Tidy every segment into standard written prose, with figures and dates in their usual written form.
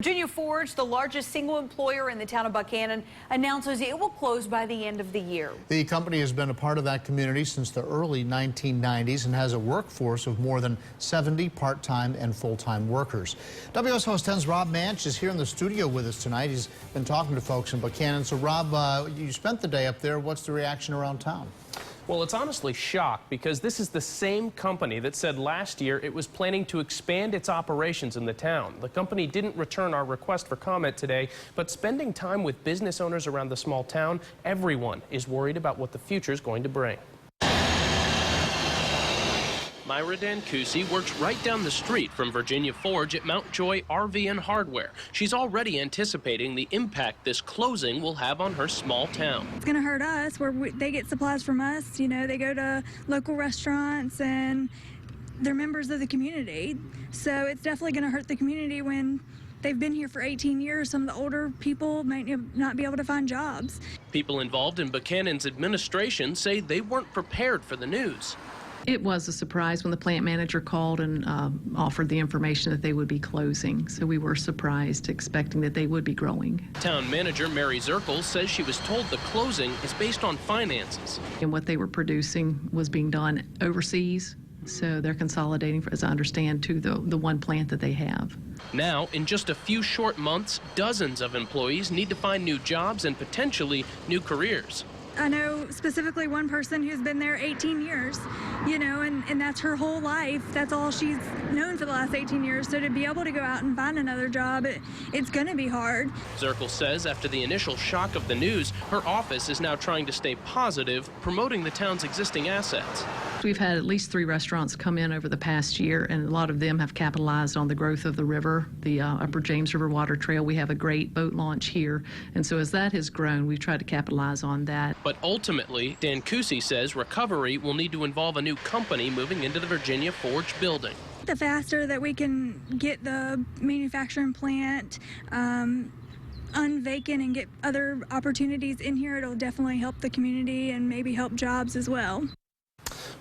Virginia Forge, the largest single employer in the town of Buchanan, announces it will close by the end of the year. The company has been a part of that community since the early 1990s and has a workforce of more than 70 part-time and full-time workers. WSLS 10's Rob Manch is here in the studio with us tonight. He's been talking to folks in Buchanan. So, Rob, you spent the day up there. What's the reaction around town? Well, it's honestly shock because this is the same company that said last year it was planning to expand its operations in the town. The company didn't return our request for comment today, but spending time with business owners around the small town, everyone is worried about what the future is going to bring. Myra Dancusi works right down the street from Virginia Forge at Mount Joy RV and Hardware. She's already anticipating the impact this closing will have on her small town. It's going to hurt us where they get supplies from us. You know, they go to local restaurants and they're members of the community. So it's definitely going to hurt the community when they've been here for 18 years. Some of the older people might not be able to find jobs. People involved in Buchanan's administration say they weren't prepared for the news. It was a surprise when the plant manager called and offered the information that they would be closing. So we were surprised, expecting that they would be growing. Town manager Mary Zirkle says she was told the closing is based on finances. And what they were producing was being done overseas. So they're consolidating, as I understand, to the one plant that they have. Now, in just a few short months, dozens of employees need to find new jobs and potentially new careers. I know specifically one person who's been there 18 years, you know, and that's her whole life. That's all she's known for the last 18 years. So to be able to go out and find another job, it's going to be hard. Zirkle says after the initial shock of the news, her office is now trying to stay positive, promoting the town's existing assets. We've had at least 3 restaurants come in over the past year, and a lot of them have capitalized on the growth of the river, the Upper James River Water Trail. We have a great boat launch here, and so as that has grown, we've tried to capitalize on that. But ultimately, Dancusi says recovery will need to involve a new company moving into the Virginia Forge building. The faster that we can get the manufacturing plant unvacant and get other opportunities in here, it'll definitely help the community and maybe help jobs as well.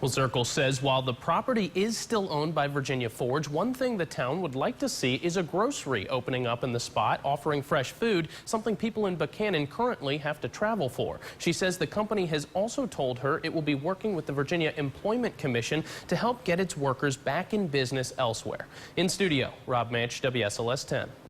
Well, Zirkle says while the property is still owned by Virginia Forge, one thing the town would like to see is a grocery opening up in the spot, offering fresh food, something people in Buchanan currently have to travel for. She says the company has also told her it will be working with the Virginia Employment Commission to help get its workers back in business elsewhere. In studio, Rob Manch, WSLS 10.